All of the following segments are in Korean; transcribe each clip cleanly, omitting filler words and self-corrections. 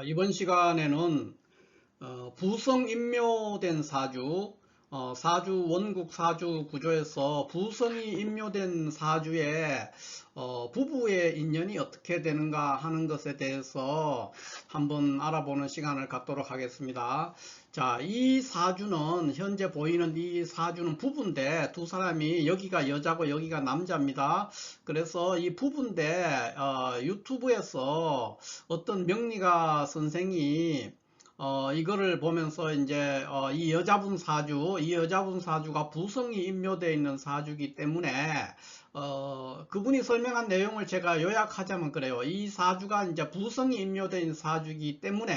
이번 시간에는 부성 임묘된 사주, 사주 원국 사주 구조에서 부성이 임묘된 사주에 부부의 인연이 어떻게 되는가 하는 것에 대해서 한번 알아보는 시간을 갖도록 하겠습니다. 자, 이 사주는 현재 보이는 이 사주는 부부인데 두 사람이 여기가 여자고 여기가 남자입니다. 그래서 이 부부인데 유튜브에서 어떤 명리가 선생이 이거를 보면서 이제 이 여자분 사주가 부성이 임묘되어 있는 사주이기 때문에 그분이 설명한 내용을 제가 요약하자면 그래요. 이 사주가 이제 부성이 임묘된 사주이기 때문에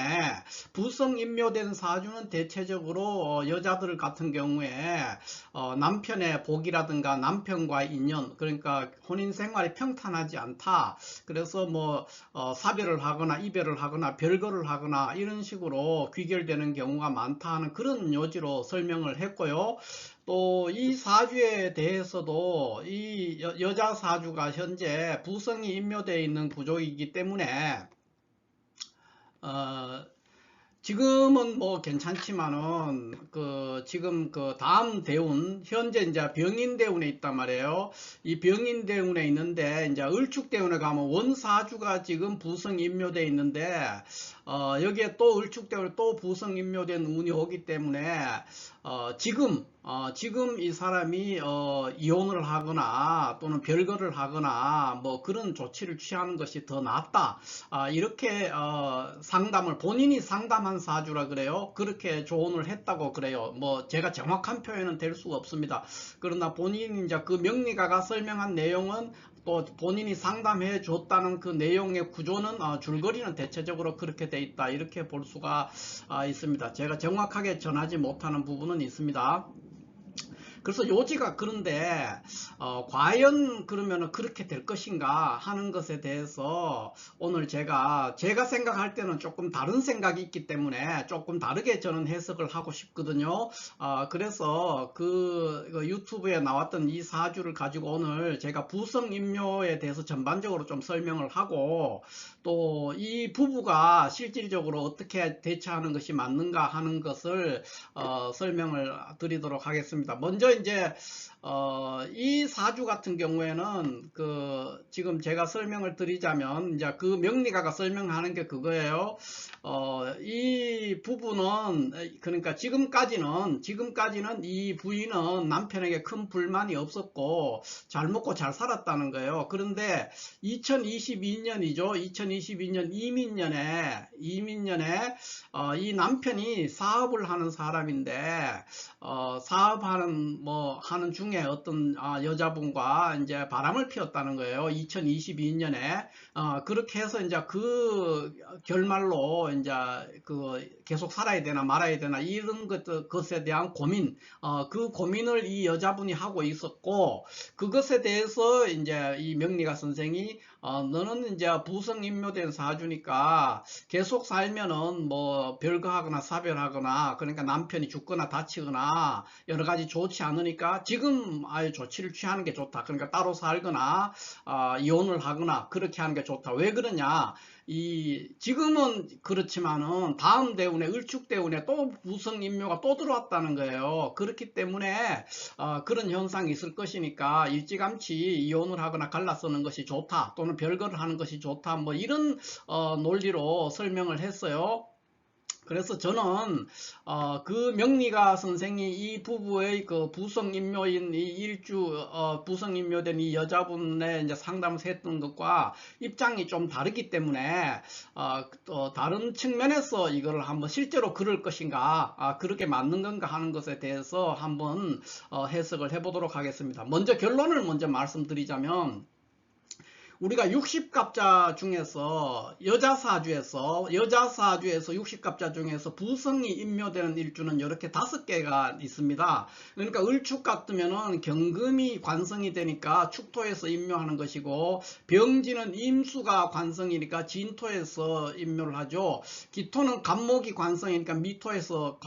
부성 임묘된 사주는 대체적으로 여자들 같은 경우에 남편의 복이라든가 남편과의 인연, 그러니까 혼인 생활이 평탄하지 않다. 그래서 뭐 사별을 하거나 이별을 하거나 별거를 하거나 이런 식으로 귀결되는 경우가 많다 하는 그런 요지로 설명을 했고요. 또 이 사주에 대해서도 이 여자 사주가 현재 부성이 임묘되어 있는 구조이기 때문에 어, 지금은 뭐 괜찮지만은 지금 다음 대운 현재 이제 병인 대운에 있단 말이에요. 이 병인 대운에 있는데 이제 을축 대운에 가면 원사주가 지금 부성 임묘돼 있는데 여기에 또 을축 대운에 또 부성 임묘된 운이 오기 때문에 지금 이 사람이 이혼을 하거나 또는 별거를 하거나 뭐 그런 조치를 취하는 것이 더 낫다. 이렇게 상담을 본인이 상담한 사주라 그래요. 그렇게 조언을 했다고 그래요. 뭐 제가 정확한 표현은 될 수가 없습니다. 그러나 본인이 이제 그 명리가가 설명한 내용은 또 본인이 상담해 줬다는 그 내용의 구조는 줄거리는 대체적으로 그렇게 돼 있다. 이렇게 볼 수가 있습니다. 제가 정확하게 전하지 못하는 부분은 있습니다. 그래서 요지가 그런데 과연 그러면 그렇게 될 것인가 하는 것에 대해서 오늘 제가 생각할 때는 조금 다른 생각이 있기 때문에 조금 다르게 저는 해석을 하고 싶거든요. 그래서 그 유튜브에 나왔던 이 사주를 가지고 오늘 제가 부성인묘에 대해서 전반적으로 좀 설명을 하고 또 이 부부가 실질적으로 어떻게 대처하는 것이 맞는가 하는 것을 설명을 드리도록 하겠습니다. 먼저 이제 이 사주 같은 경우에는 지금 제가 설명을 드리자면 이제 그 명리가가 설명하는 게 그거예요. 이 부부는 그러니까 지금까지는 이 부인은 남편에게 큰 불만이 없었고 잘 먹고 잘 살았다는 거예요. 그런데 2022년이죠. 2022년 이민년에 이 남편이 사업을 하는 사람인데 사업하는 하는 중에 어떤 여자분과 이제 바람을 피웠다는 거예요. 2022년에 그렇게 해서 이제 그 결말로 이제 계속 살아야 되나 말아야 되나 이런 것에 대한 고민, 그 고민을 이 여자분이 하고 있었고 그것에 대해서 이제 이 명리가 선생이 너는 이제 부성임묘된 사주니까 계속 살면은 뭐 별거 하거나 사별하거나 그러니까 남편이 죽거나 다치거나 여러 가지 좋지 않으니까 지금 아예 조치를 취하는 게 좋다. 그러니까 따로 살거나 이혼을 하거나 그렇게 하는 게 좋다. 왜 그러냐? 지금은 그렇지만은 다음 대운에 을축 대운에 또 부성인묘가 또 들어왔다는 거예요. 그렇기 때문에 그런 현상이 있을 것이니까 일찌감치 이혼을 하거나 갈라서는 것이 좋다. 또는 별거를 하는 것이 좋다. 뭐 이런 논리로 설명을 했어요. 그래서 저는 그 명리가 선생이 이 부부의 그 부성인묘인 이 부성인묘된 이 여자분의 이제 상담을 했던 것과 입장이 좀 다르기 때문에 다른 측면에서 이거를 한번 실제로 그럴 것인가 그렇게 맞는 건가 하는 것에 대해서 한번 해석을 해보도록 하겠습니다. 먼저 결론을 먼저 말씀드리자면 우리가 60갑자 중에서 여자 사주에서 60갑자 중에서 부성이 임묘되는 일주는 이렇게 5개가 있습니다. 그러니까 을축 같으면은 경금이 관성이 되니까 축토에서 임묘하는 것이고 병지는 임수가 관성이니까 진토에서 임묘를 하죠. 기토는 간목이 관성이니까 미토에서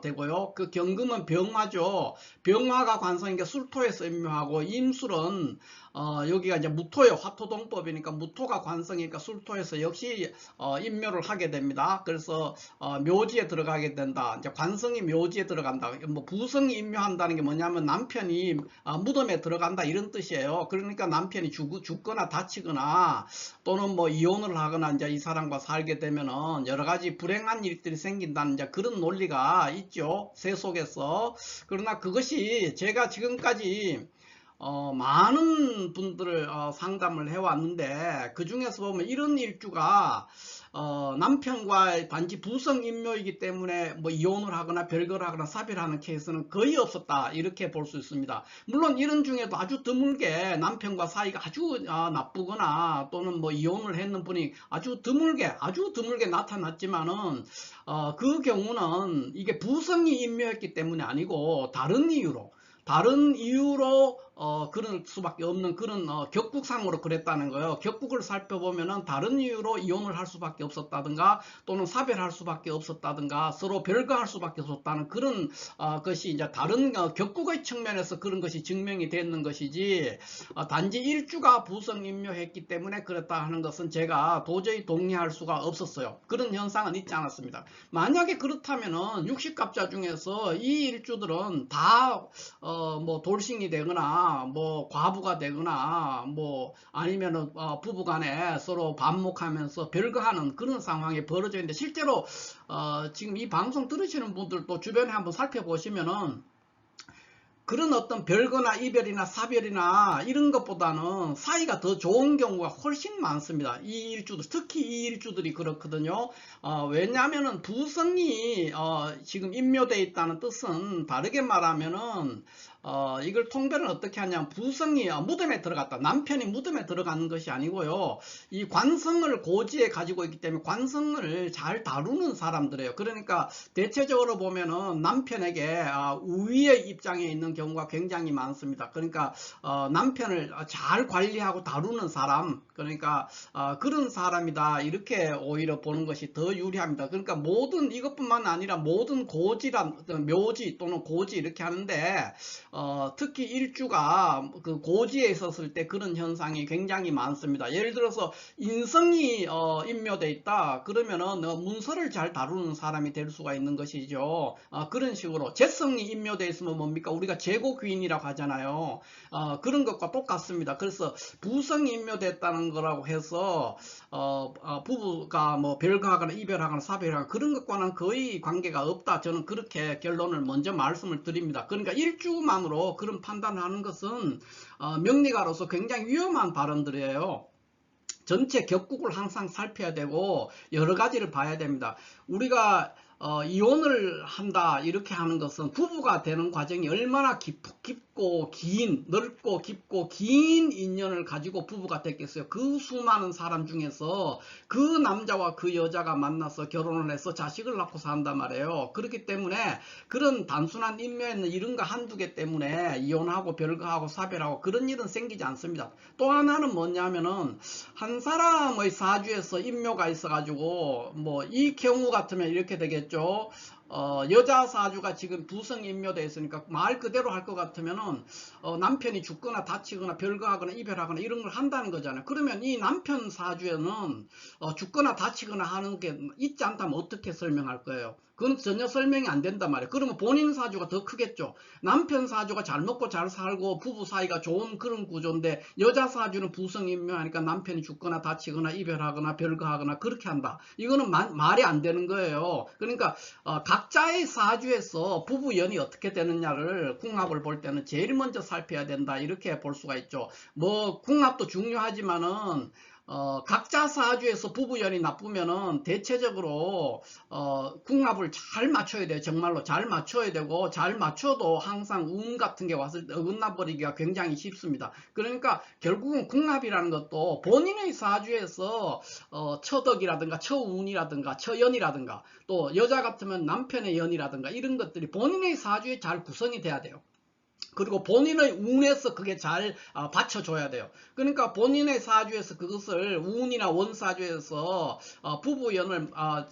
되고요. 그 경금은 병화죠. 병화가 관성이니까 술토에서 임묘하고 임술은 여기가 이제 무토요. 화토동법이니까 무토가 관성이니까 술토에서 역시 임묘를 하게 됩니다. 그래서 묘지에 들어가게 된다. 이제 관성이 묘지에 들어간다. 뭐 부성이 임묘한다는 게 뭐냐면 남편이 무덤에 들어간다 이런 뜻이에요. 그러니까 남편이 죽거나 다치거나 또는 뭐 이혼을 하거나 이제 이 사람과 살게 되면은 여러 가지 불행한 일들이 생긴다는 이제 그런 논리가 있죠. 세 속에서. 그러나 그것이 제가 지금까지 많은 분들을 상담을 해왔는데 그 중에서 보면 이런 일주가 남편과 단지 부성인묘이기 때문에 뭐 이혼을 하거나 별거를 하거나 사별을 하는 케이스는 거의 없었다 이렇게 볼 수 있습니다. 물론 이런 중에도 아주 드물게 남편과 사이가 아주 나쁘거나 또는 뭐 이혼을 했는 분이 아주 드물게 나타났지만은 그 경우는 이게 부성이 인묘했기 때문에 아니고 다른 이유로 그럴 수밖에 없는 그런 격국상으로 그랬다는 거예요. 격국을 살펴보면은 다른 이유로 이혼을 할 수밖에 없었다든가 또는 사별할 수밖에 없었다든가 서로 별거할 수밖에 없었다는 그런 것이 이제 다른 격국의 측면에서 그런 것이 증명이 되는 것이지 단지 일주가 부성임묘했기 때문에 그랬다 하는 것은 제가 도저히 동의할 수가 없었어요. 그런 현상은 있지 않았습니다. 만약에 그렇다면은 60갑자 중에서 이 일주들은 다 뭐 돌싱이 되거나 뭐 과부가 되거나 뭐 아니면은 부부간에 서로 반목하면서 별거하는 그런 상황이 벌어져 있는데 실제로 지금 이 방송 들으시는 분들도 주변에 한번 살펴보시면은 그런 어떤 별거나 이별이나 사별이나 이런 것보다는 사이가 더 좋은 경우가 훨씬 많습니다. 이 일주들, 특히 이 일주들이 그렇거든요. 왜냐하면은 부성이 지금 임묘되어 있다는 뜻은 다르게 말하면은 이걸 통별은 어떻게 하냐면 부성이 무덤에 들어갔다. 남편이 무덤에 들어가는 것이 아니고요. 이 관성을 고지에 가지고 있기 때문에 관성을 잘 다루는 사람들이에요. 그러니까 대체적으로 보면은 남편에게 우위의 입장에 있는 경우가 굉장히 많습니다. 그러니까 남편을 잘 관리하고 다루는 사람, 그러니까 그런 사람이다 이렇게 오히려 보는 것이 더 유리합니다. 그러니까 모든 이것뿐만 아니라 모든 고지란 묘지 또는 고지 이렇게 하는데 특히 일주가 그 고지에 있었을 때 그런 현상이 굉장히 많습니다. 예를 들어서 인성이 임묘되어 있다 그러면은 문서를 잘 다루는 사람이 될 수가 있는 것이죠. 그런 식으로 재성이 임묘되어 있으면 뭡니까? 우리가 재고귀인이라고 하잖아요. 그런 것과 똑같습니다. 그래서 부성이 임묘됐다는 거라고 해서 부부가 뭐 별거하거나 이별하거나 사별하거나 그런 것과는 거의 관계가 없다. 저는 그렇게 결론을 먼저 말씀을 드립니다. 그러니까 일주만으로 그런 판단을 하는 것은 명리가로서 굉장히 위험한 발언들이에요. 전체 격국을 항상 살펴야 되고 여러 가지를 봐야 됩니다. 우리가 이혼을 한다 이렇게 하는 것은 부부가 되는 과정이 얼마나 깊고 넓고 깊고 긴 인연을 가지고 부부가 됐겠어요. 그 수많은 사람 중에서 그 남자와 그 여자가 만나서 결혼을 해서 자식을 낳고 산단 말이에요. 그렇기 때문에 그런 단순한 인연은 이런 거 한두 개 때문에 이혼하고 별거하고 사별하고 그런 일은 생기지 않습니다. 또 하나는 뭐냐면은 한 사람의 사주에서 인묘가 있어 가지고 뭐 이 경우 같으면 이렇게 되겠죠. 여자 사주가 지금 부성 임묘되어 있으니까 말 그대로 할 것 같으면은 남편이 죽거나 다치거나 별거하거나 이별하거나 이런 걸 한다는 거잖아요. 그러면 이 남편 사주에는 죽거나 다치거나 하는 게 있지 않다면 어떻게 설명할 거예요? 그건 전혀 설명이 안 된단 말이에요. 그러면 본인 사주가 더 크겠죠. 남편 사주가 잘 먹고 잘 살고 부부 사이가 좋은 그런 구조인데 여자 사주는 부성임묘하니까 남편이 죽거나 다치거나 이별하거나 별거하거나 그렇게 한다. 이거는 말이 안 되는 거예요. 그러니까 각자의 사주에서 부부연이 어떻게 되느냐를 궁합을 볼 때는 제일 먼저 살펴야 된다 이렇게 볼 수가 있죠. 뭐 궁합도 중요하지만은 각자 사주에서 부부연이 나쁘면은 대체적으로 궁합을 잘 맞춰야 돼요. 정말로 잘 맞춰야 되고 잘 맞춰도 항상 운 같은 게 왔을 때 어긋나 버리기가 굉장히 쉽습니다. 그러니까 결국은 궁합이라는 것도 본인의 사주에서 처덕이라든가 처운이라든가 처연이라든가 또 여자 같으면 남편의 연이라든가 이런 것들이 본인의 사주에 잘 구성이 돼야 돼요. 그리고 본인의 운에서 그게 잘 받쳐줘야 돼요. 그러니까 본인의 사주에서 그것을 운이나 원사주에서 부부연을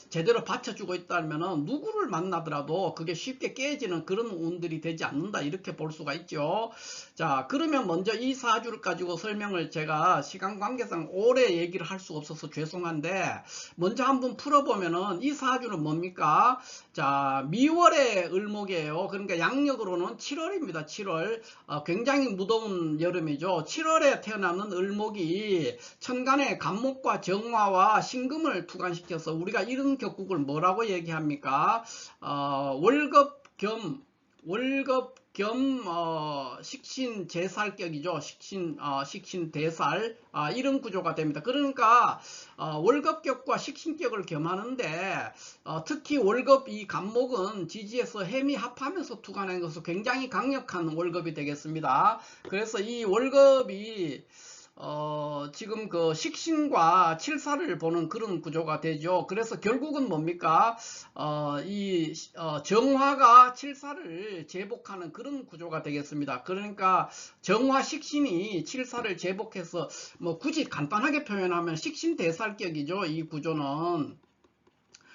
제대로 받쳐주고 있다면 누구를 만나더라도 그게 쉽게 깨지는 그런 운들이 되지 않는다, 이렇게 볼 수가 있죠. 자, 그러면 먼저 이 사주를 가지고 설명을 제가 시간 관계상 오래 얘기를 할 수 없어서 죄송한데, 먼저 한번 풀어보면은 이 사주는 뭡니까? 자, 미월의 을목이에요. 그러니까 양력으로는 7월입니다. 7월. 굉장히 무더운 여름이죠. 7월에 태어나는 을목이 천간에 간목과 정화와 신금을 투관시켜서 우리가 이런 격국을 뭐라고 얘기합니까? 월급 겸 식신 제살격이죠. 식신 대살, 이런 구조가 됩니다. 그러니까 월급격과 식신격을 겸하는데, 특히 월급 이 간목은 지지에서 해미 합하면서 투관하는 것은 굉장히 강력한 월급이 되겠습니다. 그래서 이 월급이 지금 그 식신과 칠사를 보는 그런 구조가 되죠. 그래서 결국은 뭡니까? 정화가 칠사를 제복하는 그런 구조가 되겠습니다. 그러니까 정화 식신이 칠사를 제복해서, 뭐 굳이 간단하게 표현하면 식신대살격이죠. 이 구조는.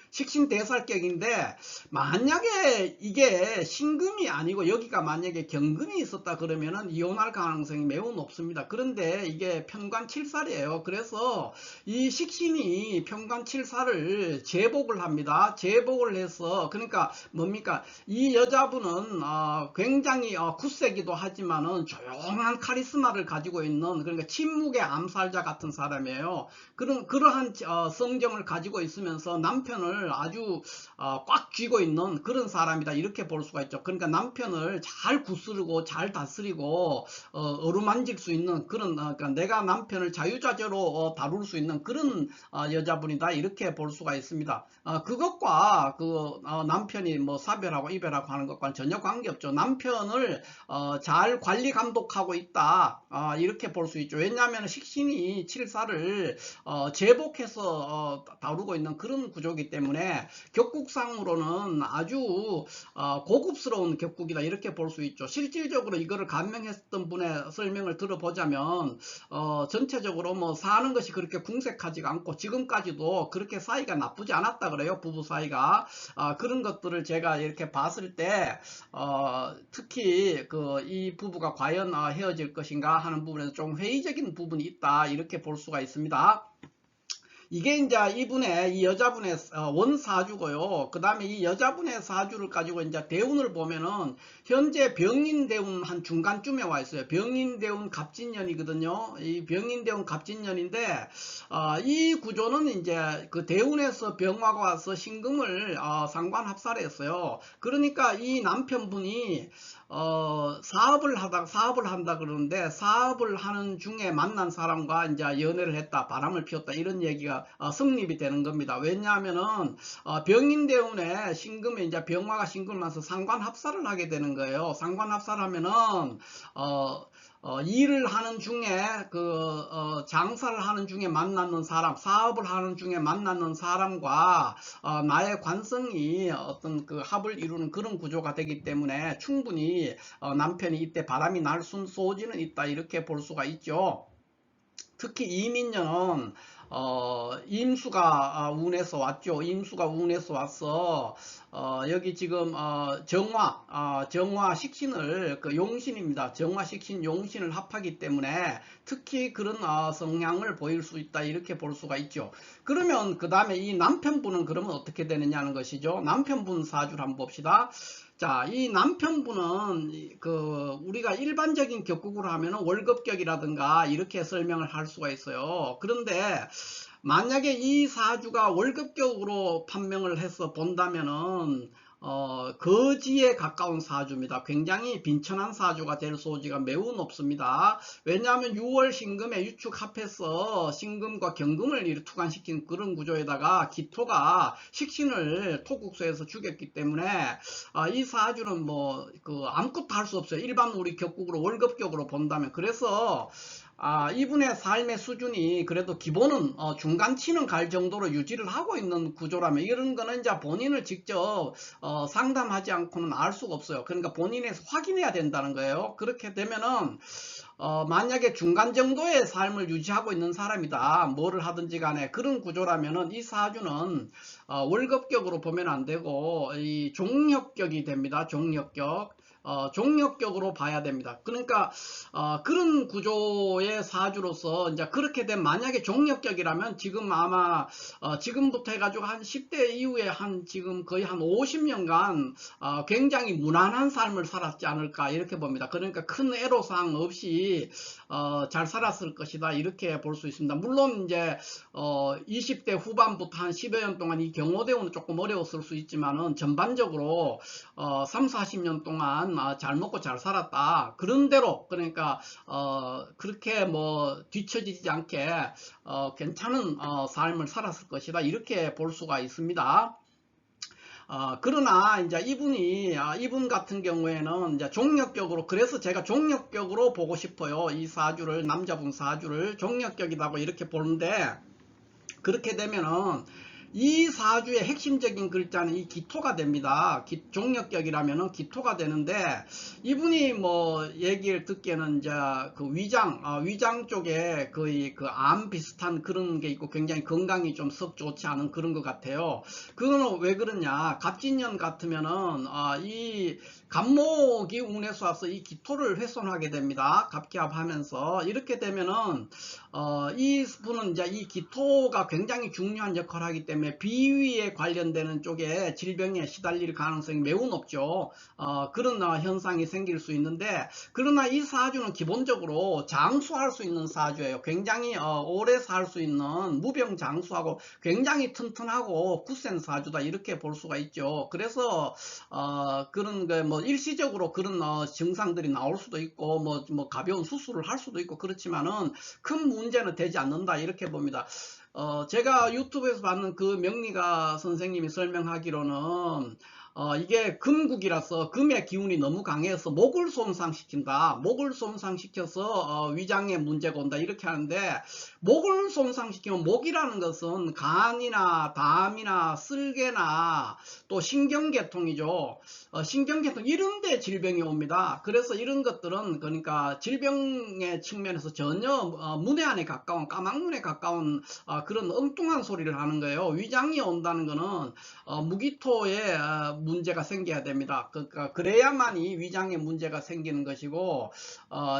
식신대살격인데, 만약에 이게 신금이 아니고 여기가 만약에 경금이 있었다 그러면은 이혼할 가능성이 매우 높습니다. 그런데 이게 편관칠살이에요. 그래서 이 식신이 편관칠살을 제복을 합니다. 제복을 해서, 그러니까 뭡니까? 이 여자분은 굉장히 굳세기도 하지만은 조용한 카리스마를 가지고 있는, 그러니까 침묵의 암살자 같은 사람이에요. 그러한 성정을 가지고 있으면서 남편을 아주 꽉 쥐고 있는 그런 사람이다, 이렇게 볼 수가 있죠. 그러니까 남편을 잘 구스르고 잘 다스리고 어루만질 수 있는 그런, 그러니까 내가 남편을 자유자재로 다룰 수 있는 그런 여자분이다, 이렇게 볼 수가 있습니다. 그것과 남편이 뭐 사별하고 이별하고 하는 것과는 전혀 관계없죠. 남편을 잘 관리 감독하고 있다, 이렇게 볼 수 있죠. 왜냐하면 식신이 칠사를 제복해서 다루고 있는 그런 구조이기 때문에 격국상으로는 아주 고급스러운 격국이다, 이렇게 볼 수 있죠. 실질적으로 이거를 감명했던 분의 설명을 들어보자면 전체적으로 뭐 사는 것이 그렇게 궁색하지가 않고 지금까지도 그렇게 사이가 나쁘지 않았다 그래요. 부부 사이가. 그런 것들을 제가 이렇게 봤을 때 특히 이 부부가 과연 헤어질 것인가 하는 부분에서 좀 회의적인 부분이 있다, 이렇게 볼 수가 있습니다. 이게 이제 이 여자분의 원사주고요. 그 다음에 이 여자분의 사주를 가지고 이제 대운을 보면은 현재 병인대운 한 중간쯤에 와 있어요. 병인대운 갑진년이거든요. 이 병인대운 갑진년인데, 이 구조는 이제 그 대운에서 병화가 와서 신금을 상관합살했어요. 그러니까 이 남편분이 사업을 한다 그러는데, 사업을 하는 중에 만난 사람과 이제 연애를 했다, 바람을 피웠다, 이런 얘기가 성립이 되는 겁니다. 왜냐하면은 병인대운에 신금에 이제 병화가 신금을 만나서 상관합살을 하게 되는 거예요. 상관합살하면은 일을 하는 중에 장사를 하는 중에 만나는 사람, 사업을 하는 중에 만나는 사람과 나의 관성이 어떤 합을 이루는 그런 구조가 되기 때문에 충분히 남편이 이때 바람이 날 소지는 있다, 이렇게 볼 수가 있죠. 특히 이민년은 임수가 운에서 왔죠. 임수가 운에서 와서 여기 지금 정화 식신을 용신입니다. 정화 식신 용신을 합하기 때문에 특히 그런 성향을 보일 수 있다, 이렇게 볼 수가 있죠. 그러면 그 다음에 이 남편분은 그러면 어떻게 되느냐는 것이죠. 남편분 사주를 한번 봅시다. 자, 이 남편분은 우리가 일반적인 격국으로 하면은 월급격이라든가 이렇게 설명을 할 수가 있어요. 그런데 만약에 이 사주가 월급격으로 판명을 해서 본다면은 거지에 가까운 사주입니다. 굉장히 빈천한 사주가 될 소지가 매우 높습니다. 왜냐하면 6월 신금에 유축 합해서 신금과 경금을 투관시킨 그런 구조에다가 기토가 식신을 토국소에서 죽였기 때문에 이 사주는 뭐 아무것도 할 수 없어요. 일반 우리 격국으로 월급격으로 본다면. 그래서 이분의 삶의 수준이 그래도 기본은 중간치는 갈 정도로 유지를 하고 있는 구조라면 이런 거는 이제 본인을 직접 상담하지 않고는 알 수가 없어요. 그러니까 본인이 확인해야 된다는 거예요. 그렇게 되면은 만약에 중간 정도의 삶을 유지하고 있는 사람이다. 뭐를 하든지 간에 그런 구조라면은 이 사주는 월급격으로 보면 안 되고 이 종력격이 됩니다. 종력격. 종력격으로 봐야 됩니다. 그러니까 그런 구조의 사주로서 이제 그렇게 된 만약에 종력격이라면 지금 아마 지금부터 해가지고 한 10대 이후에 한 지금 거의 한 50년간 굉장히 무난한 삶을 살았지 않을까 이렇게 봅니다. 그러니까 큰 애로사항 없이 잘 살았을 것이다 이렇게 볼 수 있습니다. 물론 이제 20대 후반부터 한 10여 년 동안 이 경호대우는 조금 어려웠을 수 있지만은 전반적으로 3, 40년 동안 잘 먹고 잘 살았다. 그런대로 그러니까 그렇게 뭐 뒤처지지 않게 괜찮은 삶을 살았을 것이다. 이렇게 볼 수가 있습니다. 그러나 이제 이분 같은 경우에는 이제 종력격으로, 그래서 제가 종력격으로 보고 싶어요. 이 사주를, 남자분 사주를 종력격이라고 이렇게 보는데, 그렇게 되면은 이 사주의 핵심적인 글자는 이 기토가 됩니다. 종력격이라면은 기토가 되는데, 이분이 뭐 얘기를 듣기에는 이제 그 위장 쪽에 거의 그 암 비슷한 그런 게 있고 굉장히 건강이 좀 썩 좋지 않은 그런 것 같아요. 그거는 왜 그러냐? 갑진년 같으면은 이 갑목이 운에서 와서 이 기토를 훼손하게 됩니다. 갑기합하면서 이렇게 되면은 이 분은 이제 이 기토가 굉장히 중요한 역할을 하기 때문에 비위에 관련되는 쪽에 질병에 시달릴 가능성이 매우 높죠. 그런 현상이 생길 수 있는데, 그러나 이 사주는 기본적으로 장수할 수 있는 사주예요. 굉장히 오래 살 수 있는 무병장수하고 굉장히 튼튼하고 굳센 사주다 이렇게 볼 수가 있죠. 그래서 그런 뭐 일시적으로 그런 증상들이 나올 수도 있고 뭐 가벼운 수술을 할 수도 있고 그렇지만은 큰 문제는 되지 않는다 이렇게 봅니다. 제가 유튜브에서 봤는 그 명리가 선생님이 설명하기로는 이게 금국이라서 금의 기운이 너무 강해서 목을 손상시킨다. 목을 손상시켜서 위장에 문제가 온다 이렇게 하는데, 목을 손상시키면 목이라는 것은 간이나 담이나 쓸개나 또 신경계통이죠. 신경계통 이런 데 질병이 옵니다. 그래서 이런 것들은 그러니까 질병의 측면에서 전혀 문외한에 가까운, 까막눈에 가까운 그런 엉뚱한 소리를 하는 거예요. 위장이 온다는 거는 무기토에 문제가 생겨야 됩니다. 그러니까 그래야만이 위장에 문제가 생기는 것이고,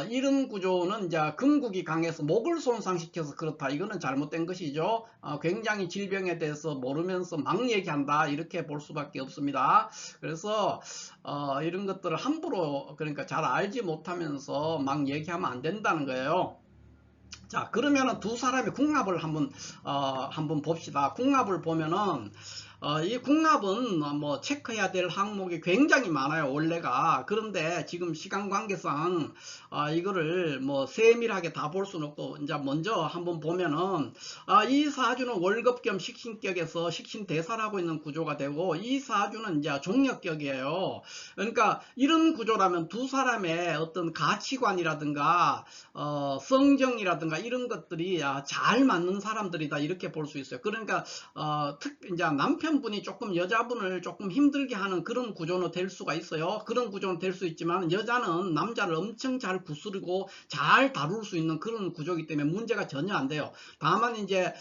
이런 구조는 이제 금국이 강해서 목을 손상시켜서 그렇다. 이거는 잘못된 것이죠. 굉장히 질병에 대해서 모르면서 막 얘기한다. 이렇게 볼 수밖에 없습니다. 그래서 이런 것들을 함부로 그러니까 잘 알지 못하면서 막 얘기하면 안 된다는 거예요. 자, 그러면은 두 사람의 궁합을 한번 봅시다. 궁합을 보면은 이 궁합은 뭐 체크해야 될 항목이 굉장히 많아요, 원래가. 그런데 지금 시간 관계상 이거를 뭐 세밀하게 다 볼 수는 없고, 이제 먼저 한번 보면은 이 사주는 월급 겸 식신격에서 식신대사라고 있는 구조가 되고, 이 사주는 이제 종력격이에요. 그러니까 이런 구조라면 두 사람의 어떤 가치관이라든가 성정이라든가 이런 것들이 잘 맞는 사람들이다 이렇게 볼 수 있어요. 그러니까 이제 남편분이 조금 여자분을 조금 힘들게 하는 그런 구조는 될 수가 있어요. 그런 구조는 될 수 있지만 여자는 남자를 엄청 잘 구스르고 잘 다룰 수 있는 그런 구조이기 때문에 문제가 전혀 안 돼요. 다만 이제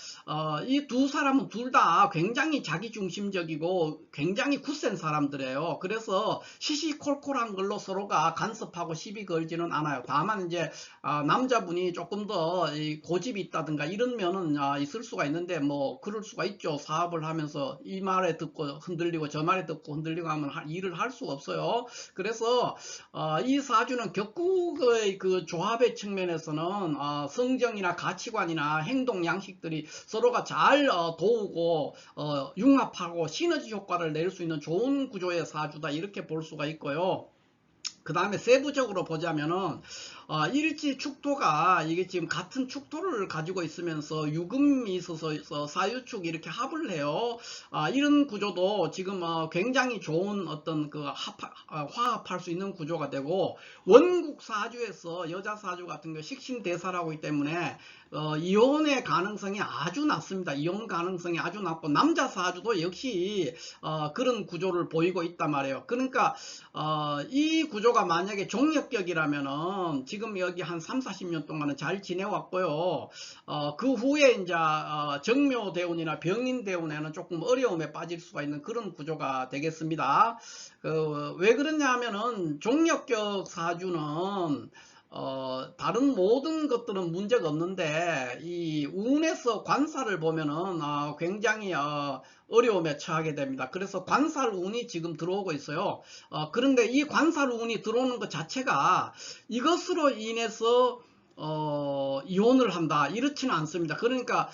이 두 사람은 둘 다 굉장히 자기중심적이고 굉장히 굳센 사람들이에요. 그래서 시시콜콜한 걸로 서로가 간섭하고 시비 걸지는 않아요. 다만 이제 남자분이 조금 더 고집이 있다든가 이런 면은 있을 수가 있는데, 뭐 그럴 수가 있죠. 사업을 하면서 이 말에 듣고 흔들리고 저 말에 듣고 흔들리고 하면 일을 할 수가 없어요. 그래서 이 사주는 격국의 그 조합의 측면에서는 성정이나 가치관이나 행동 양식들이 서로가 잘 도우고 융합하고 시너지 효과를 낼 수 있는 좋은 구조의 사주다 이렇게 볼 수가 있고요. 그 다음에 세부적으로 보자면은 일지 축토가 이게 지금 같은 축토를 가지고 있으면서 유금이 있어서 사유축 이렇게 합을 해요. 이런 구조도 지금 굉장히 좋은 어떤 그 화합할 수 있는 구조가 되고, 원국 사주에서 여자 사주 같은 경우 식신대사라고 하기 때문에 이혼의 가능성이 아주 낮습니다. 이혼 가능성이 아주 낮고, 남자 사주도 역시 그런 구조를 보이고 있단 말이에요. 그러니까 이 구조가 만약에 종력격이라면은 지금 여기 한 3, 40년 동안은 잘 지내왔고요. 그 후에 이제 정묘대운이나 병인대운에는 조금 어려움에 빠질 수가 있는 그런 구조가 되겠습니다. 왜 그러냐 하면은 종력격 사주는 다른 모든 것들은 문제가 없는데, 이 운에서 관사를 보면은 굉장히 어려움에 처하게 됩니다. 그래서 관살 운이 지금 들어오고 있어요. 그런데 이 관살 운이 들어오는 것 자체가 이것으로 인해서 이혼을 한다 이렇지는 않습니다. 그러니까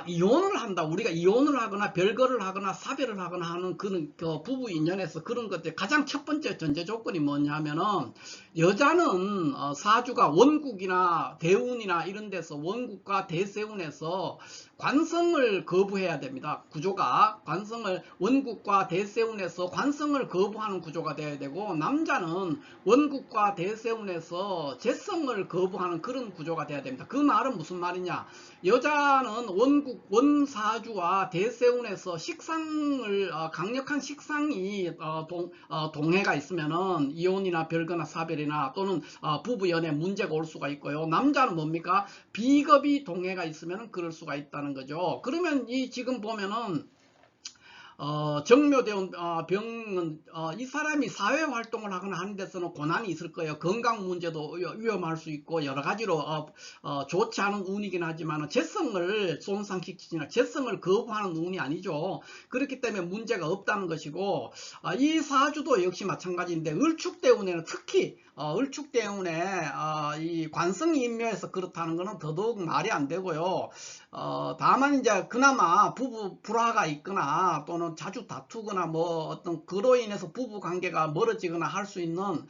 이혼을 한다, 우리가 이혼을 하거나 별거를 하거나 사별을 하거나 하는 그런 부부 인연에서 그런 것들 가장 첫 번째 전제 조건이 뭐냐면은, 여자는 사주가 원국이나 대운이나 이런 데서 원국과 대세운에서 관성을 거부해야 됩니다. 구조가 원국과 대세운에서 관성을 거부하는 구조가 돼야 되고, 남자는 원국과 대세운에서 재성을 거부하는 그런 구조가 돼야 됩니다. 그 말은 무슨 말이냐, 여자는 원사주와 대세운에서 식상을 강력한 식상이 동해가 있으면은 이혼이나 별거나 사별이나 또는 부부연애 문제가 올 수가 있고요. 남자는 뭡니까? 비겁이 동해가 있으면은 그럴 수가 있다는 거죠. 그러면 이 지금 보면은 정묘대운 병은 이 사람이 사회활동을 하거나 하는 데서는 고난이 있을 거예요. 건강 문제도 위험할 수 있고 여러 가지로 좋지 않은 운이긴 하지만 재성을 손상시키거나 재성을 거부하는 운이 아니죠. 그렇기 때문에 문제가 없다는 것이고, 이 사주도 역시 마찬가지인데, 을축대운에는 특히 을축대운에 이 관성이 인묘해서 그렇다는 것은 더더욱 말이 안 되고요. 다만 이제 그나마 부부 불화가 있거나 또는 자주 다투거나 뭐 어떤 그로 인해서 부부 관계가 멀어지거나 할 수 있는,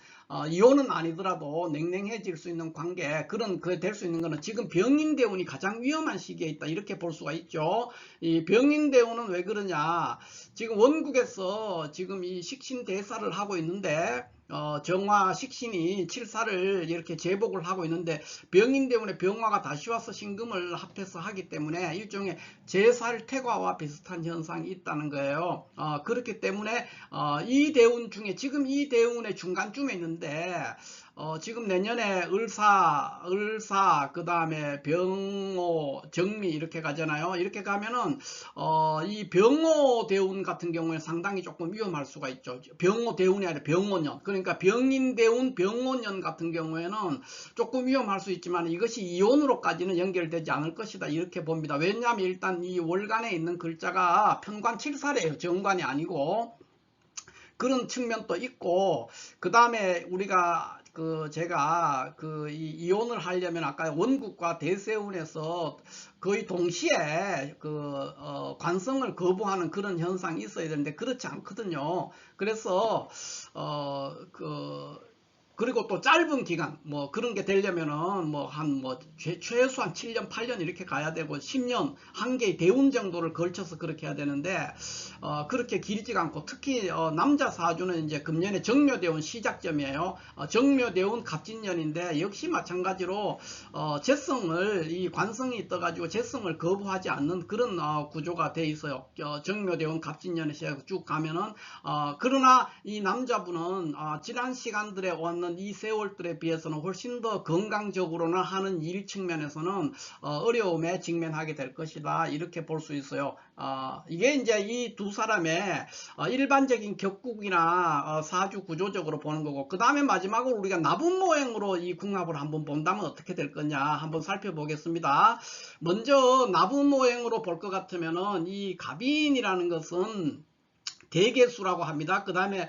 이혼은 아니더라도 냉랭해질 수 있는 관계, 그런 될 수 있는 거는 지금 병인대운이 가장 위험한 시기에 있다 이렇게 볼 수가 있죠. 이 병인대운은 왜 그러냐, 지금 원국에서 지금 이 식신대사를 하고 있는데 정화 식신이 칠사를 이렇게 제복을 하고 있는데, 병인대운에 병화가 다시 와서 신금을 합해서 하기 때문에 일종의 제살태과와 비슷한 현상이 있다는 거예요. 그렇기 때문에 이 대운 중에 지금 이 대운의 중간쯤에 있는데, 지금 내년에 을사 그 다음에 병호 정미 이렇게 가잖아요. 이렇게 가면은 이 병호 대운 같은 경우에 상당히 조금 위험할 수가 있죠. 병호 대운이 아니라 병호년, 그러니까 병인 대운 병호년 같은 경우에는 조금 위험할 수 있지만 이것이 이혼으로까지는 연결되지 않을 것이다 이렇게 봅니다. 왜냐하면 일단 이 월간에 있는 글자가 편관칠사래요. 정관이 아니고. 그런 측면도 있고, 그 다음에 우리가 제가 이혼을 하려면 아까 원국과 대세운에서 거의 동시에 관성을 거부하는 그런 현상이 있어야 되는데 그렇지 않거든요. 그래서 그리고 또 짧은 기간 뭐 그런 게 되려면은 최소한 7년 8년 이렇게 가야 되고 10년 한 개의 대운 정도를 걸쳐서 그렇게 해야 되는데 그렇게 길지가 않고, 특히 남자 사주는 이제 금년에 정묘대운 시작점이에요. 정묘대운 갑진년인데 역시 마찬가지로 재성을 이 관성이 떠가지고 재성을 거부하지 않는 그런 구조가 돼 있어요. 정묘대운 갑진년에 쭉 가면은 그러나 이 남자분은 지난 시간들에 왔는 이 세월들에 비해서는 훨씬 더 건강적으로나 하는 일 측면에서는 어려움에 직면하게 될 것이다 이렇게 볼 수 있어요. 이게 이제 이 두 사람의 일반적인 격국이나 사주 구조적으로 보는 거고, 그 다음에 마지막으로 우리가 나분모행으로 이 궁합을 한번 본다면 어떻게 될 거냐 한번 살펴보겠습니다. 먼저 나분모행으로 볼 것 같으면은 이 갑인이라는 것은 대개수라고 합니다. 그 다음에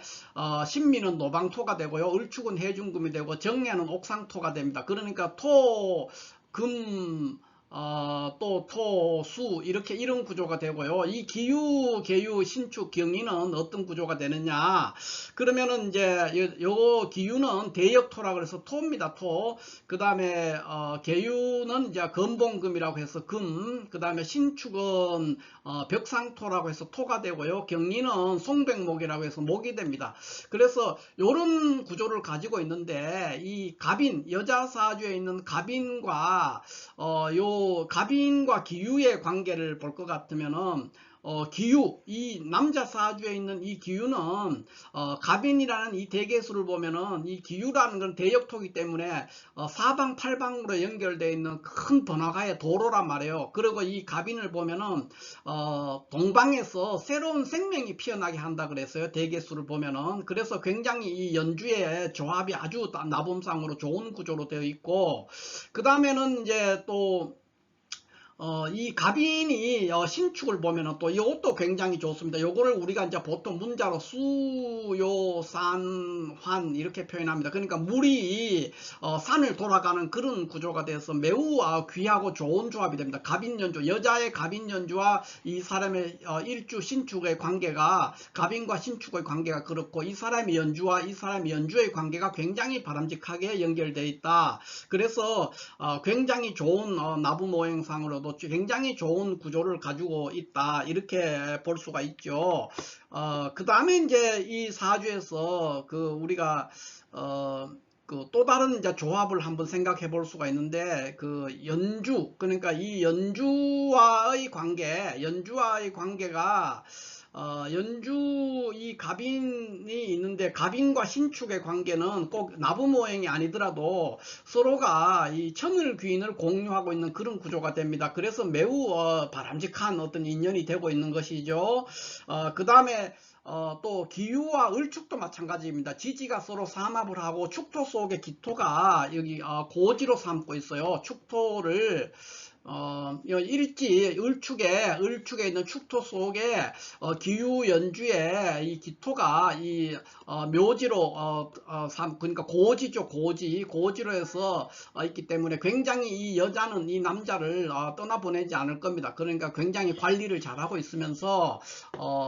신민은 노방토가 되고요. 을축은 해중금이 되고 정해는 옥상토가 됩니다. 그러니까 토, 금, 또 토, 수 이렇게 이런 구조가 되고요. 이 기유, 계유, 신축, 경인은 어떤 구조가 되느냐? 그러면은 이제 요 기유는 대역토라 그래서 토입니다. 토. 그 다음에 계유는 이제 금봉금이라고 해서 금. 그 다음에 신축은 벽상토라고 해서 토가 되고요. 경리는 송백목이라고 해서 목이 됩니다. 그래서 이런 구조를 가지고 있는데 이 갑인, 여자 사주에 있는 갑인과 요 갑인과 기유의 관계를 볼 것 같으면은 기유, 이 남자 사주에 있는 이 기유는 갑인이라는 이 대개수를 보면은 이 기유라는 건 대역토이기 때문에 사방팔방으로 연결되어 있는 큰 번화가의 도로란 말이에요. 그리고 이 갑인을 보면은 동방에서 새로운 생명이 피어나게 한다 그랬어요. 대개수를 보면은. 그래서 굉장히 이 연주의 조합이 아주 나범상으로 좋은 구조로 되어 있고, 그 다음에는 이제 또 이 갑인이 신축을 보면은 또 이것도 굉장히 좋습니다. 요거를 우리가 이제 보통 문자로 수요, 산, 환 이렇게 표현합니다. 그러니까 물이 산을 돌아가는 그런 구조가 돼서 매우 귀하고 좋은 조합이 됩니다. 갑인연주, 여자의 갑인연주와 이 사람의 일주 신축의 관계가, 갑인과 신축의 관계가 그렇고, 이 사람의 연주와 이 사람의 연주의 관계가 굉장히 바람직하게 연결되어 있다. 그래서 굉장히 좋은 나부모행상으로도 굉장히 좋은 구조를 가지고 있다, 이렇게 볼 수가 있죠. 그 다음에 이제 이 사주에서 우리가 또 다른 이제 조합을 한번 생각해 볼 수가 있는데, 연주, 그러니까 이 연주와의 관계가 연주 이 갑인이 있는데, 갑인과 신축의 관계는 꼭 나부모행이 아니더라도 서로가 이 천을 귀인을 공유하고 있는 그런 구조가 됩니다. 그래서 매우 바람직한 어떤 인연이 되고 있는 것이죠. 그 다음에 또 기유와 을축도 마찬가지입니다. 지지가 서로 삼합을 하고 축토 속에 기토가 여기 고지로 삼고 있어요. 축토를 일지, 을축에 있는 축토 속에 기유 연주에 이 기토가 이 묘지로 그러니까 고지죠. 고지로 해서 있기 때문에 굉장히 이 여자는 이 남자를 떠나보내지 않을 겁니다. 그러니까 굉장히 관리를 잘하고 있으면서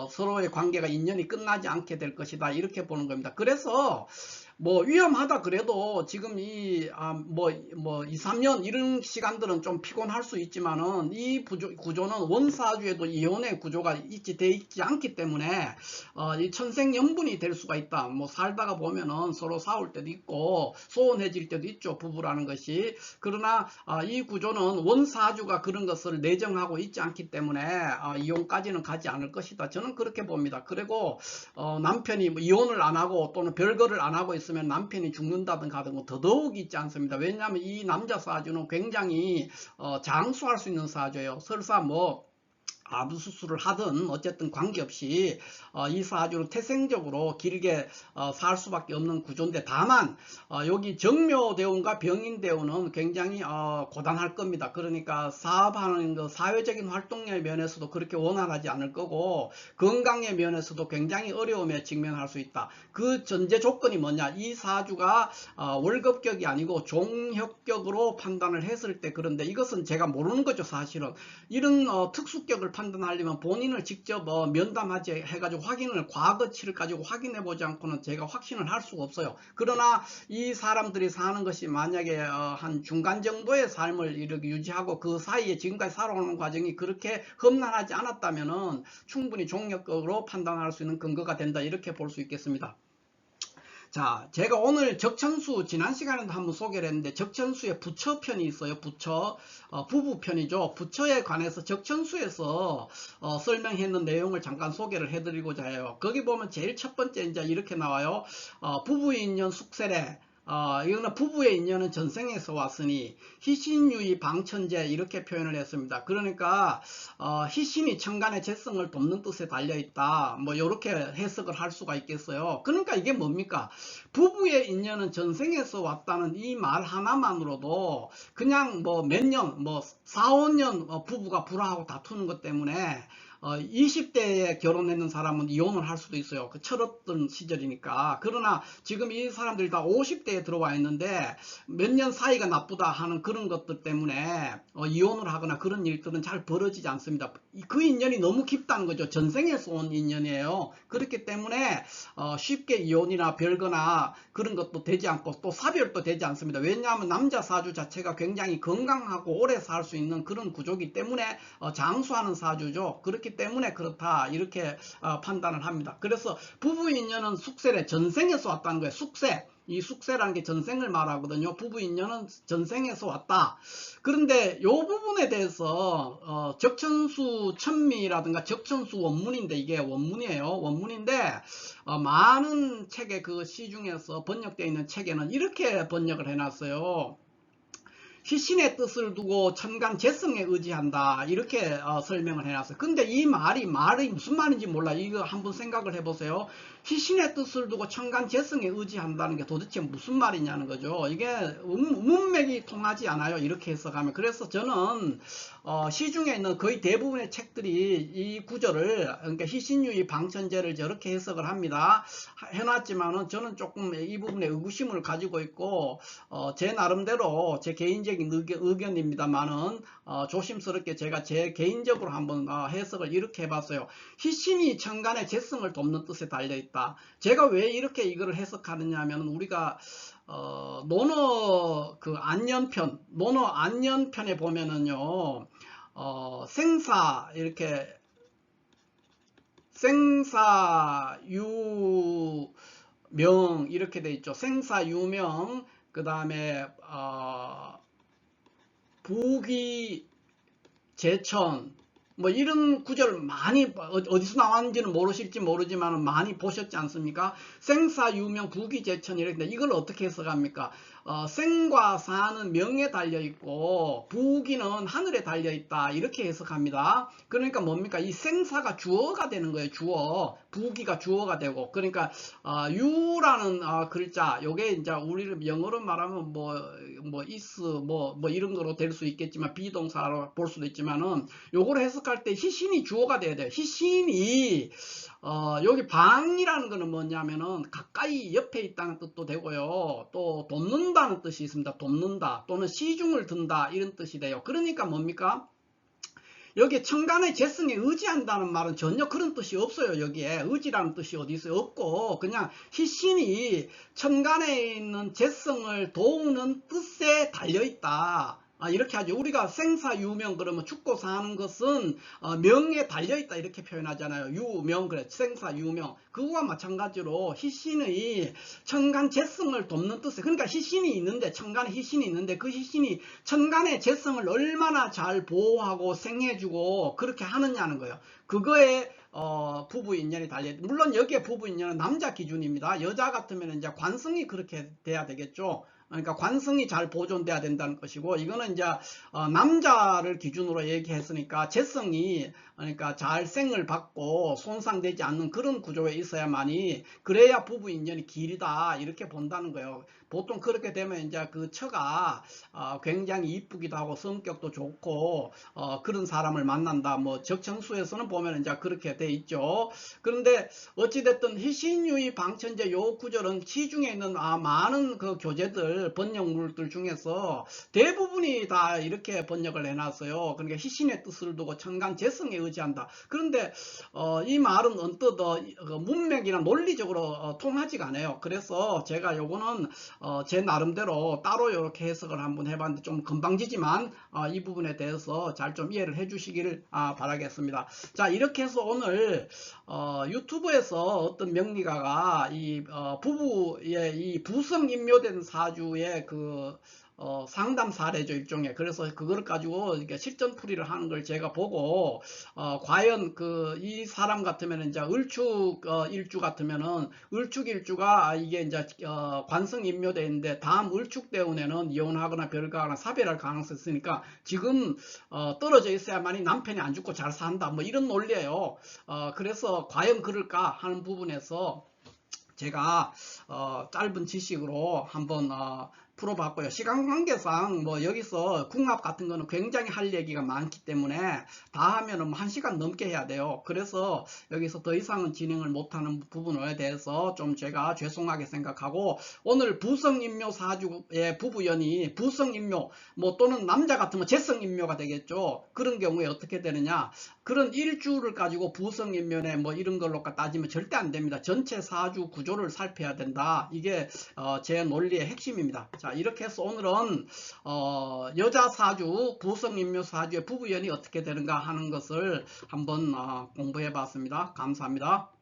서로의 관계가 인연이 끝나지 않게 될 것이다, 이렇게 보는 겁니다. 그래서 뭐 위험하다 그래도 지금 2, 3년 이런 시간들은 좀 피곤할 수 있지만은 이 구조는 원사주에도 이혼의 구조가 돼 있지 않기 때문에 이 천생연분이 될 수가 있다. 뭐 살다가 보면은 서로 싸울 때도 있고 소원해질 때도 있죠, 부부라는 것이. 그러나 이 구조는 원사주가 그런 것을 내정하고 있지 않기 때문에 이혼까지는 가지 않을 것이다, 저는 그렇게 봅니다. 그리고 남편이 뭐 이혼을 안 하고 또는 별거를 안 하고 있으면 남편이 죽는다든가 하는 거 더더욱 있지 않습니다. 왜냐하면 이 남자 사주는 굉장히 장수할 수 있는 사주예요. 설사 뭐 아부수술을 하든 어쨌든 관계없이 이 사주는 태생적으로 길게 살 수밖에 없는 구조인데, 다만 여기 정묘대운과 병인대운은 굉장히 고단할 겁니다. 그러니까 사업하는 사회적인 활동의 면에서도 그렇게 원활하지 않을 거고, 건강의 면에서도 굉장히 어려움에 직면할 수 있다. 그 전제 조건이 뭐냐, 이 사주가 월급격이 아니고 종혁격으로 판단을 했을 때. 그런데 이것은 제가 모르는 거죠, 사실은. 이런 특수격을 판단하려면 본인을 직접 면담하지 해가지고 과거치를 가지고 확인해 보지 않고는 제가 확신을 할 수가 없어요. 그러나 이 사람들이 사는 것이 만약에 한 중간 정도의 삶을 이렇게 유지하고 그 사이에 지금까지 살아오는 과정이 그렇게 험난하지 않았다면은 충분히 종력적으로 판단할 수 있는 근거가 된다, 이렇게 볼 수 있겠습니다. 자, 제가 오늘 적천수 지난 시간에도 한번 소개를 했는데, 적천수에 부처편이 있어요. 부처, 부부편이죠. 부처에 관해서 적천수에서 설명했는 내용을 잠깐 소개를 해드리고자 해요. 거기 보면 제일 첫 번째 이제 이렇게 나와요. 부부인연 숙세래. 이거는 부부의 인연은 전생에서 왔으니 희신유의 방천재, 이렇게 표현을 했습니다. 그러니까 희신이 천간의 재성을 돕는 뜻에 달려있다, 뭐 이렇게 해석을 할 수가 있겠어요. 그러니까 이게 뭡니까? 부부의 인연은 전생에서 왔다는 이 말 하나만으로도 그냥 뭐 몇 년, 뭐 4, 5년 부부가 불화하고 다투는 것 때문에 20대에 결혼했는 사람은 이혼을 할 수도 있어요. 그 철없던 시절이니까. 그러나 지금 이 사람들이 다 50대에 들어와 있는데 몇 년 사이가 나쁘다 하는 그런 것들 때문에 이혼을 하거나 그런 일들은 잘 벌어지지 않습니다. 그 인연이 너무 깊다는 거죠. 전생에서 온 인연이에요. 그렇기 때문에 쉽게 이혼이나 별거나 그런 것도 되지 않고 또 사별도 되지 않습니다. 왜냐하면 남자 사주 자체가 굉장히 건강하고 오래 살 수 있는 그런 구조이기 때문에 장수하는 사주죠. 그렇기 때문에 그렇다 이렇게 판단을 합니다. 그래서 부부 인연은 숙세래, 전생에서 왔다는 거예요. 숙세. 이 숙세라는 게 전생을 말하거든요. 부부 인연은 전생에서 왔다. 그런데 이 부분에 대해서 적천수 천미라든가 적천수 원문인데, 이게 원문이에요. 원문인데 많은 책의 그 시중에서 번역되어 있는 책에는 이렇게 번역을 해놨어요. 희신의 뜻을 두고 천간재성에 의지한다, 이렇게 설명을 해놨어요. 근데 이 말이 무슨 말인지 몰라. 이거 한번 생각을 해보세요. 희신의 뜻을 두고 천간재성에 의지한다는 게 도대체 무슨 말이냐는 거죠. 이게 문맥이 통하지 않아요, 이렇게 해석하면. 그래서 저는 시중에 있는 거의 대부분의 책들이 이 구절을, 그러니까 희신유의 방천제를 저렇게 해석을 합니다. 해놨지만은 저는 조금 이 부분에 의구심을 가지고 있고, 제 나름대로 제 개인적인 의견입니다만은 조심스럽게 제가 제 개인적으로 한번 해석을 이렇게 해봤어요. 희신이 천간의 재성을 돕는 뜻에 달려있다. 제가 왜 이렇게 이거를 해석하느냐 하면, 우리가 논어 그 안연편, 논어 안연편에 보면은요, 생사, 이렇게 생사유명 이렇게 돼 있죠. 생사유명, 그 다음에 부귀 제천, 뭐 이런 구절 많이 어디서 나왔는지는 모르실지 모르지만 많이 보셨지 않습니까? 생사유명 부귀제천 이렇게. 이걸 어떻게 해석합니까? 생과 사는 명에 달려있고 부귀는 하늘에 달려있다, 이렇게 해석합니다. 그러니까 뭡니까? 이 생사가 주어가 되는 거예요. 주어. 부귀가 주어가 되고. 그러니까 유라는 글자, 요게 이제 우리를 영어로 말하면 뭐 is 뭐 이런 거로 될 수 있겠지만, 비동사로 볼 수도 있지만은, 요거를 해석할 때 희신이 주어가 돼야 돼요. 희신이 여기 방이라는 거는 뭐냐면은 가까이 옆에 있다는 뜻도 되고요. 또 돕는다는 뜻이 있습니다. 돕는다 또는 시중을 든다, 이런 뜻이 돼요. 그러니까 뭡니까? 여기 천간의 재성에 의지한다는 말은 전혀 그런 뜻이 없어요. 여기에 의지라는 뜻이 어디 있어요? 없고, 그냥 희신이 천간에 있는 재성을 도우는 뜻에 달려있다, 이렇게 하죠. 우리가 생사유명 그러면 죽고 사는 것은 명에 달려있다, 이렇게 표현하잖아요. 유명, 그래, 생사유명. 그거와 마찬가지로 희신의 천간 재성을 돕는 뜻에, 그러니까 희신이 있는데, 천간에 희신이 있는데, 그 희신이 천간의 재성을 얼마나 잘 보호하고 생해주고 그렇게 하느냐는 거예요. 그거에 부부 인연이 달려. 물론 여기에 부부 인연은 남자 기준입니다. 여자 같으면 이제 관성이 그렇게 돼야 되겠죠. 그러니까 관성이 잘 보존돼야 된다는 것이고, 이거는 이제 남자를 기준으로 얘기했으니까 재성이, 그러니까 잘 생을 받고 손상되지 않는 그런 구조에 있어야만이, 그래야 부부 인연이 길다, 이렇게 본다는 거예요. 보통 그렇게 되면 이제 그 처가 굉장히 이쁘기도 하고 성격도 좋고 그런 사람을 만난다, 뭐 적천수에서는 보면 이제 그렇게 돼 있죠. 그런데 어찌됐든 희신유의 방천제 요 구절은 시중에 있는 많은 그 교재들, 번역물들 중에서 대부분이 다 이렇게 번역을 해놨어요. 그러니까 희신의 뜻을 두고 천간 재성에 의지한다. 그런데 이 말은 언뜻 문맥이나 논리적으로 통하지가 않아요. 그래서 제가 요거는 제 나름대로 따로 이렇게 해석을 한번 해봤는데 좀 건방지지만 이 부분에 대해서 잘 좀 이해를 해주시기를 바라겠습니다. 자, 이렇게 해서 오늘 유튜브에서 어떤 명리가가 이 부부의 이 부성인묘된 사주의 그 상담 사례죠, 일종의. 그래서 그걸 가지고 이렇게 실전풀이를 하는 걸 제가 보고 과연 이 사람 같으면 이제 을축 일주 같으면은 을축 일주가 이게 이제 관성 인묘되어 있는데, 다음 을축 대운에는 이혼하거나 별거하거나 사별할 가능성이 있으니까 지금 떨어져 있어야만이 남편이 안 죽고 잘 산다, 뭐 이런 논리예요. 그래서 과연 그럴까 하는 부분에서 제가 짧은 지식으로 한번 풀어봤고요. 시간 관계상 뭐 여기서 궁합 같은 거는 굉장히 할 얘기가 많기 때문에 다 하면은 뭐 1시간 넘게 해야 돼요. 그래서 여기서 더 이상은 진행을 못하는 부분에 대해서 좀 제가 죄송하게 생각하고, 오늘 부성인묘 사주의 부부연이 부성인묘 뭐 또는 남자 같으면 재성인묘가 되겠죠. 그런 경우에 어떻게 되느냐, 그런 일주를 가지고 부성인묘네 뭐 이런 걸로 따지면 절대 안 됩니다. 전체 사주 구조를 살펴야 된다. 이게 제 논리의 핵심입니다. 자, 이렇게 해서 오늘은 여자 사주, 부성인묘 사주의 부부연이 어떻게 되는가 하는 것을 한번 공부해 봤습니다. 감사합니다.